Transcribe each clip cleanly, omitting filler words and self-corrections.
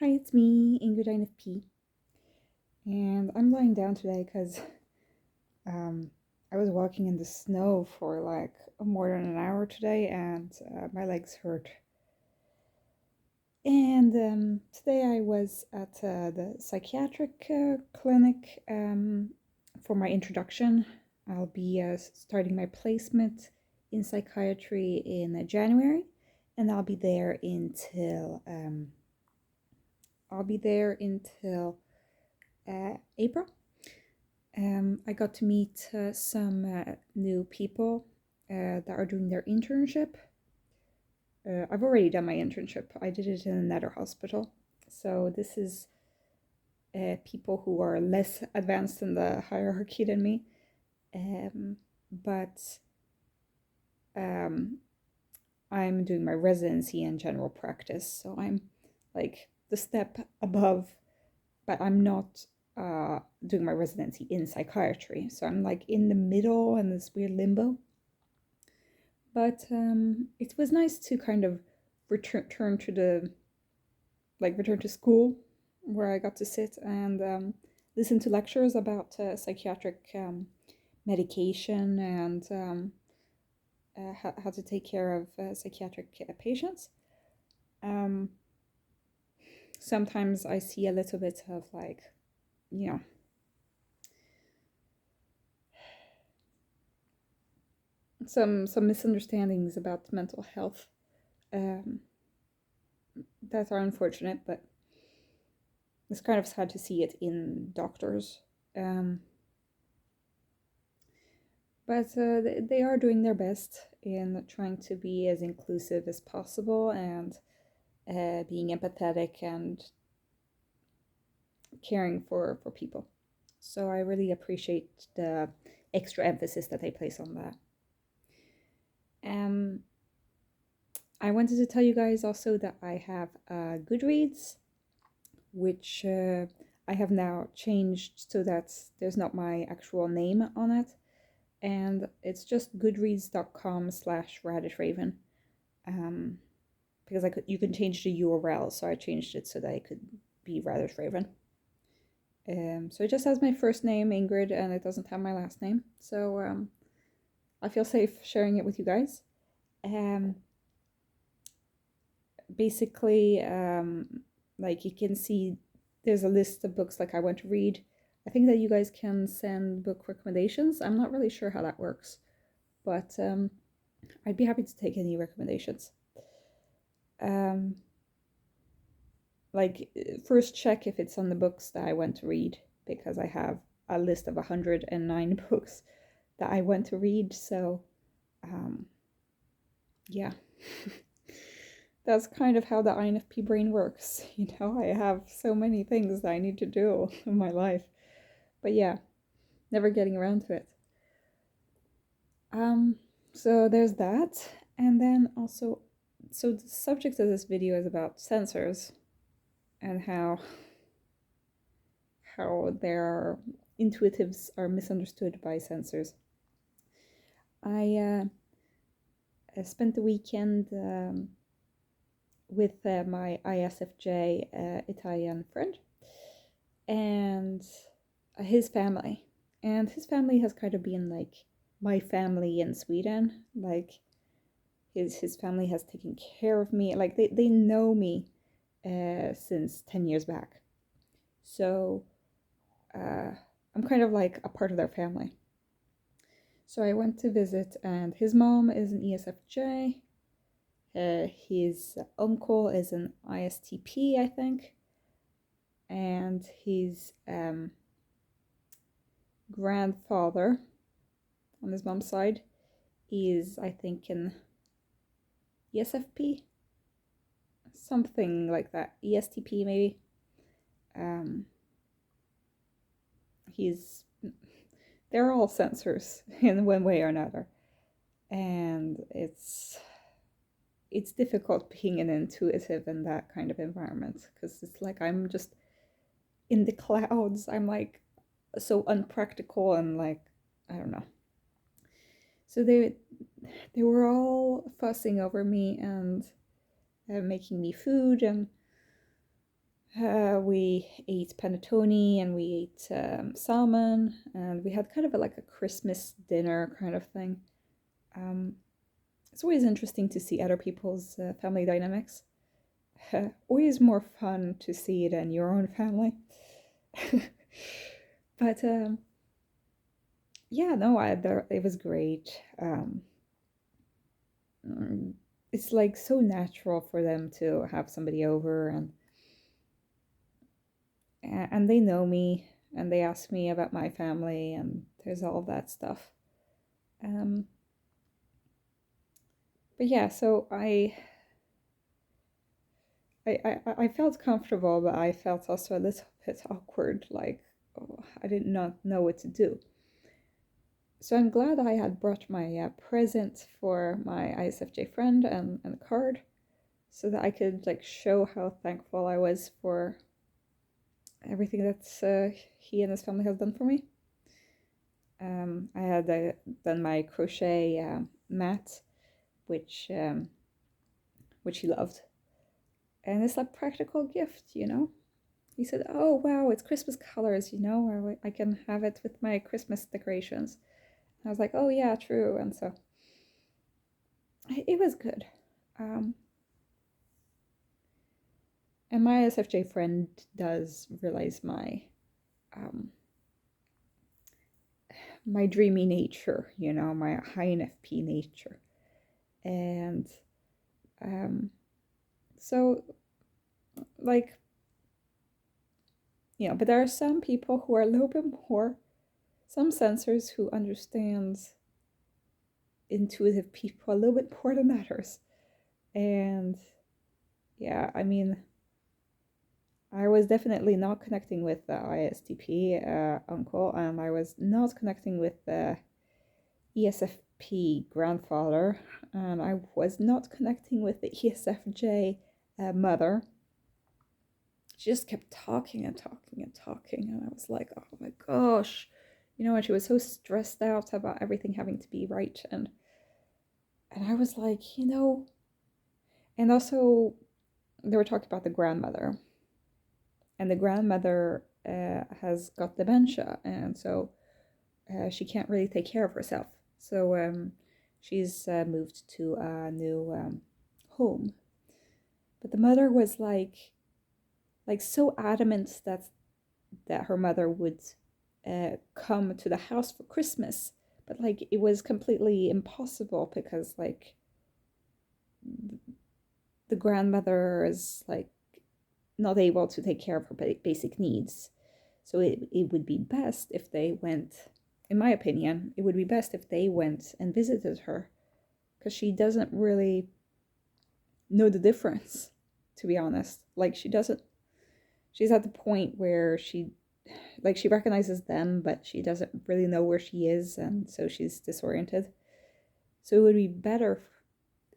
Hi, it's me, Ingrid INFP, and I'm lying down today because um, I was walking in the snow for like more than an hour today, and my legs hurt. And today I was at the psychiatric clinic for my introduction. I'll be starting my placement in psychiatry in January, and I'll be there until April. I got to meet some new people that are doing their internship. I've already done my internship. I did it in another hospital. So this is people who are less advanced in the hierarchy than me. But I'm doing my residency in general practice. So I'm like the step above, but I'm not doing my residency in psychiatry. So I'm like in the middle in this weird limbo. But it was nice to kind of return to school where I got to sit and listen to lectures about psychiatric medication and how to take care of psychiatric patients. Um, Sometimes I see a little bit of like, you know, some misunderstandings about mental health um, that are unfortunate, but it's kind of sad to see it in doctors. Um, but they are doing their best in trying to be as inclusive as possible and being empathetic and caring for people. So I really appreciate the extra emphasis that they place on that. Um, I wanted to tell you guys also that I have Goodreads, which I have now changed so that there's not my actual name on it. And it's just goodreads.com/radishraven. Because you can change the URL, so I changed it so that it could be Radishraven. So it just has my first name, Ingrid, and it doesn't have my last name. So I feel safe sharing it with you guys. Basically, like you can see, there's a list of books like I want to read. I think that you guys can send book recommendations. I'm not really sure how that works, but I'd be happy to take any recommendations. Like first check if it's on the books that I want to read, because I have a list of 109 books that I want to read. So yeah. That's kind of how the INFP brain works. I have so many things that I need to do in my life. But yeah, never getting around to it. So there's that. And then also, so the subject of this video is about sensors and how their intuitives are misunderstood by sensors. I spent the weekend with my ISFJ Italian friend and his family. And his family has kind of been like my family in Sweden. Like his family has taken care of me. Like they know me since 10 years back. So I'm kind of like a part of their family. So I went to visit, and his mom is an ESFJ. His uncle is an ISTP, I think. And his grandfather on his mom's side is, I think, an ESFP, something like that, ESTP maybe. He's they're all sensors in one way or another, and it's difficult being an intuitive in that kind of environment, because it's like I'm just in the clouds. I'm like so unpractical and like I don't know. So they were all fussing over me and making me food and We ate panettone and we ate salmon, and we had kind of like a Christmas dinner kind of thing. Um, it's always interesting to see other people's family dynamics. Always more fun to see it in your own family. But yeah, no, it was great. It's like so natural for them to have somebody over, and they know me, and they ask me about my family, and there's all of that stuff. Um, but yeah, so I felt comfortable, but I felt also a little bit awkward, like, oh, I did not know what to do. So I'm glad I had brought my present for my ISFJ friend and a card, so that I could like show how thankful I was for everything that he and his family has done for me. I had done my crochet mat, which he loved, and it's a practical gift, you know. He said, "Oh wow, it's Christmas colors, you know. I can have it with my Christmas decorations." And I was like, "Oh yeah, true." And so it was good. Um, and my SFJ friend does realize um, my dreamy nature, you know, my high INFP nature, and um, so like, you know, but there are some people who are a little bit more, some sensors who understand intuitive people a little bit more than others. And yeah, I mean, I was definitely not connecting with the ISTP uncle, and I was not connecting with the ESFP grandfather, and I was not connecting with the ESFJ mother. She just kept talking and talking and talking, and I was like, oh my gosh, you know, and she was so stressed out about everything having to be right, and I was like, you know, and also they were talking about the grandmother, and the grandmother has got dementia, and so she can't really take care of herself. So she's moved to a new home. But the mother was like so adamant that her mother would come to the house for Christmas, but like it was completely impossible because like the grandmother is like not able to take care of her basic needs. So it would be best if they went, in my opinion, it would be best if they went and visited her, because she doesn't really know the difference, to be honest. Like she's at the point where she recognizes them, but she doesn't really know where she is, and so she's disoriented. So it would be better,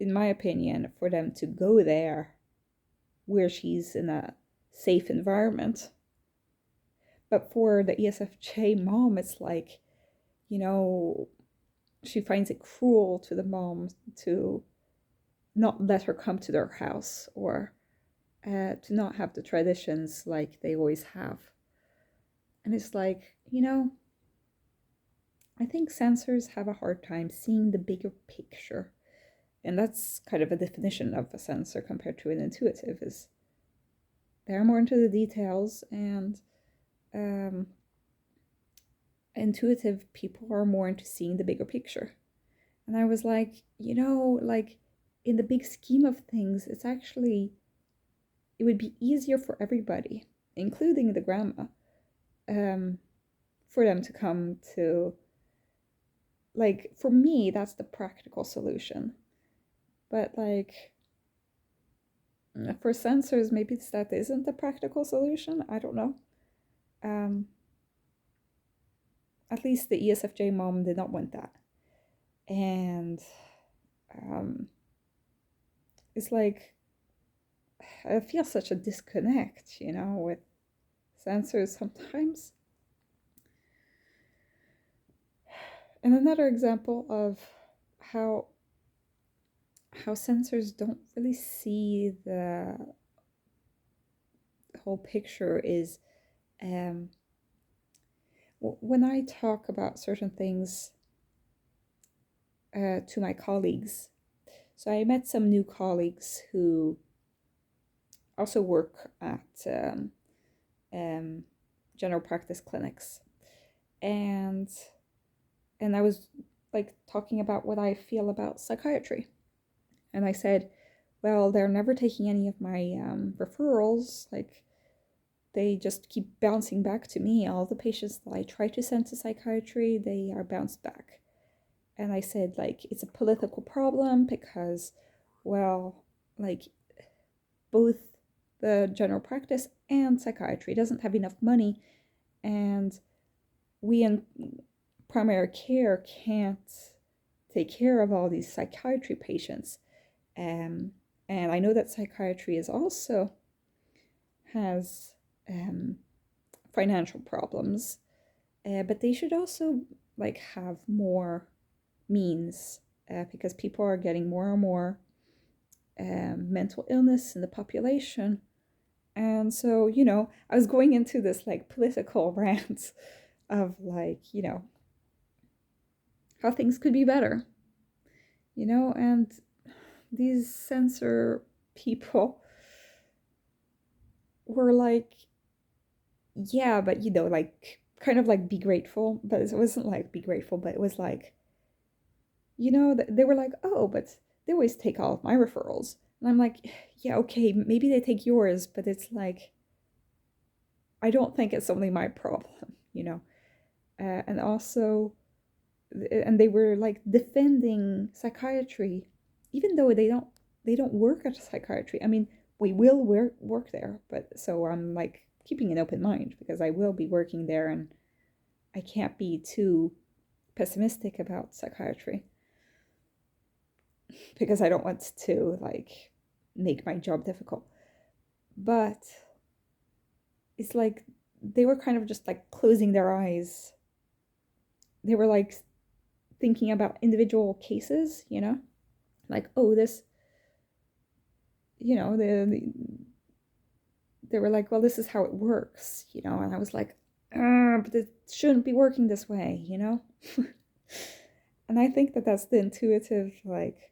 in my opinion, for them to go there where she's in a safe environment. But for the ESFJ mom, it's like, you know, she finds it cruel to the mom to not let her come to their house, or to not have the traditions like they always have. And it's like, you know, I think sensors have a hard time seeing the bigger picture. And that's kind of a definition of a sensor compared to an intuitive, is they're more into the details, and intuitive people are more into seeing the bigger picture. And I was like, you know, like in the big scheme of things, it would be easier for everybody, including the grandma, for them to come to, like, for me, that's the practical solution. But like, for sensors, maybe that isn't the practical solution. I don't know. At least the ESFJ mom did not want that. And it's like, I feel such a disconnect, you know, with sensors sometimes. And another example of how sensors don't really see the whole picture is when I talk about certain things to my colleagues. So I met some new colleagues who also work at general practice clinics, and I was like talking about what I feel about psychiatry, and I said, well, they're never taking any of my referrals. Like, they just keep bouncing back to me. All the patients that I try to send to psychiatry, they are bounced back. And I said, like, it's a political problem because, well, like, both the general practice and psychiatry doesn't have enough money, and we in primary care can't take care of all these psychiatry patients. And I know that psychiatry is also has financial problems, but they should also like have more means because people are getting more and more mental illness in the population. And so, you know, I was going into this like political rant of like, you know, how things could be better, you know, and these censor people were like, yeah, but you know, like kind of like be grateful, but it wasn't like be grateful, but it was like, you know, they were like, oh, but they always take all of my referrals. And I'm like, yeah, okay, maybe they take yours, but it's like, I don't think it's only my problem, you know. And also, and they were like defending psychiatry, even though they don't work at psychiatry. I mean, we will work there, but so I'm like keeping an open mind because I will be working there, and I can't be too pessimistic about psychiatry because I don't want to like make my job difficult. But it's like they were kind of just like closing their eyes. They were like thinking about individual cases, you know, like, oh, this, you know, they were like, well, this is how it works, you know, and I was like, but it shouldn't be working this way, you know. And I think that that's the intuitive, like,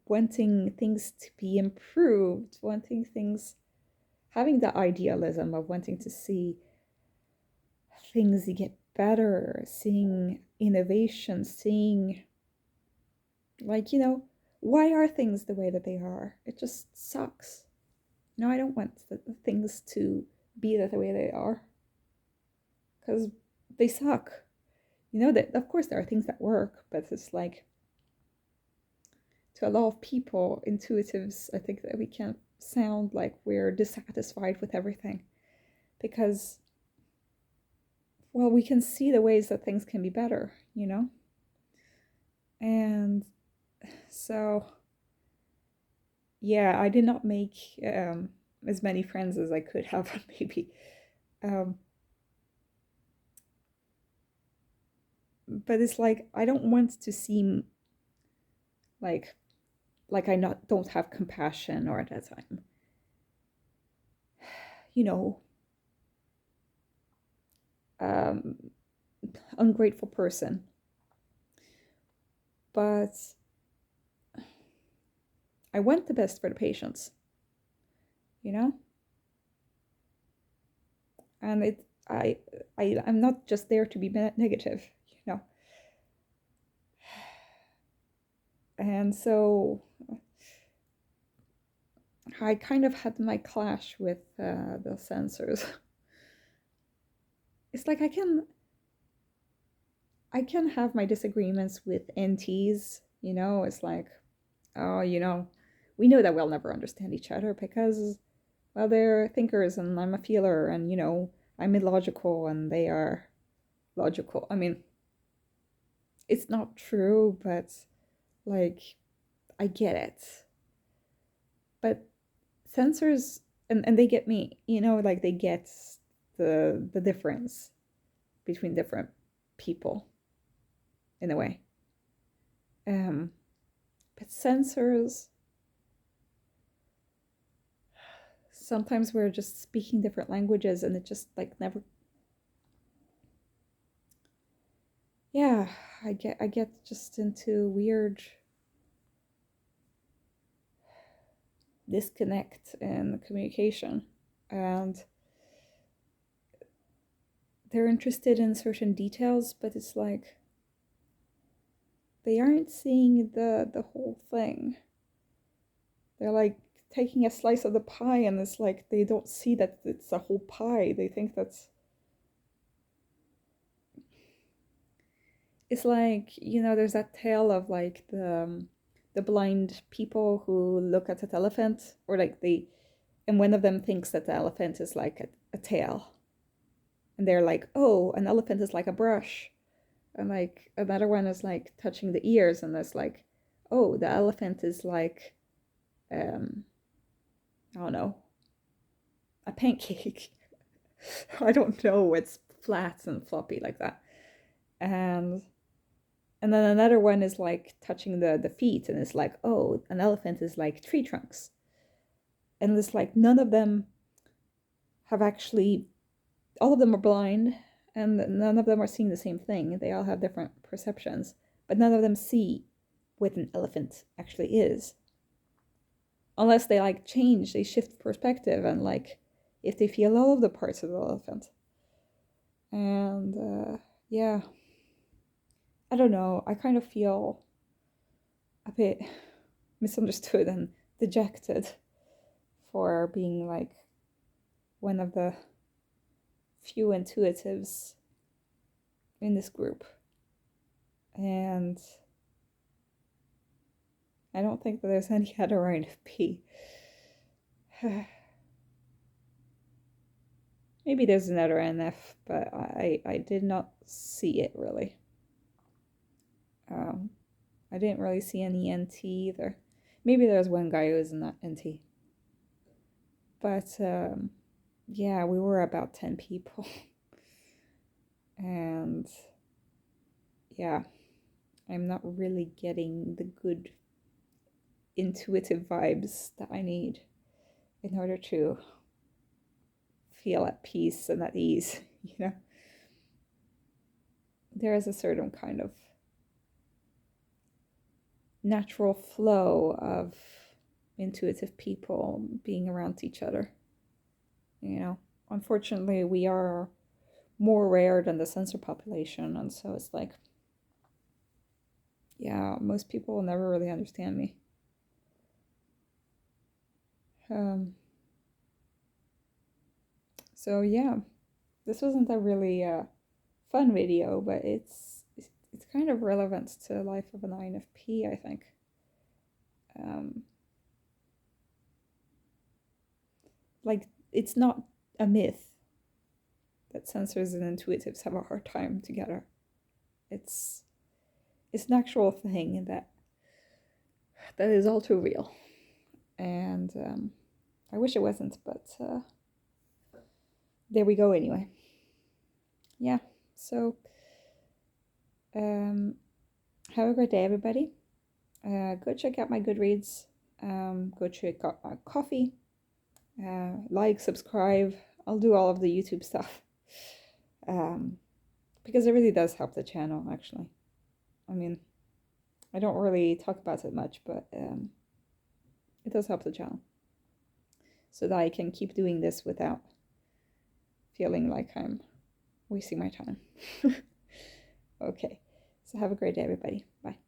wanting things to be improved, wanting things, having the idealism of wanting to see things get better, seeing innovation, seeing, like, you know, why are things the way that they are? It just sucks. No, I don't want the things to be the way they are because they suck. You know, that of course there are things that work, but it's like, to a lot of people, intuitives, I think that we can sound like we're dissatisfied with everything because, well, we can see the ways that things can be better, you know? And so, yeah, I did not make as many friends as I could have, maybe. But it's like, I don't want to seem like I don't have compassion, or that I'm, you know, ungrateful person. But I want the best for the patients, you know? And I'm not just there to be negative, you know? And so I kind of had my clash with the censors. It's like I can have my disagreements with NTs, you know? It's like, oh, you know, we know that we'll never understand each other because, well, they're thinkers and I'm a feeler, and, you know, I'm illogical and they are logical. I mean, it's not true, but like, I get it. But censors, and they get me, you know, like they get the difference between different people in a way. But censors sometimes we're just speaking different languages and it just like never. Yeah, I get just into weird disconnect in communication, and they're interested in certain details, but it's like they aren't seeing the whole thing. They're like taking a slice of the pie, and it's like they don't see that it's a whole pie. They think that's. It's like, there's that tale of like the blind people who look at an elephant, or like and one of them thinks that the elephant is like a tail, and they're like, oh, an elephant is like a brush, and like another one is like touching the ears, and it's like, oh, the elephant is like, I don't know, a pancake. I don't know, it's flat and floppy like that. And then another one is like touching the feet, and it's like, oh, an elephant is like tree trunks. And it's like none of them have actually, all of them are blind, and none of them are seeing the same thing. They all have different perceptions, but none of them see what an elephant actually is. Unless they like change, they shift perspective, and like if they feel all of the parts of the elephant. And yeah, I don't know, I kind of feel a bit misunderstood and dejected for being like one of the few intuitives in this group. And I don't think that there's any other INFP. Maybe there's another NF, but I did not see it really. I didn't really see any NT either. Maybe there's one guy who is not NT. But yeah, we were about 10 people. And yeah, I'm not really getting the good intuitive vibes that I need in order to feel at peace and at ease, There is a certain kind of natural flow of intuitive people being around each other. Unfortunately, we are more rare than the sensor population, and so it's like, yeah, most people will never really understand me. So yeah, this wasn't a really fun video, but it's kind of relevant to the life of an INFP, I think. Like, it's not a myth that sensors and intuitives have a hard time together. It's an actual thing that is all too real. And I wish it wasn't, but there we go anyway. Yeah, so have a great day, everybody. Go check out my Goodreads. Go check out my coffee. Like, subscribe. I'll do all of the YouTube stuff. Because it really does help the channel, actually. I mean, I don't really talk about it much, but it does help the channel. So that I can keep doing this without feeling like I'm wasting my time. Okay, so have a great day, everybody. Bye.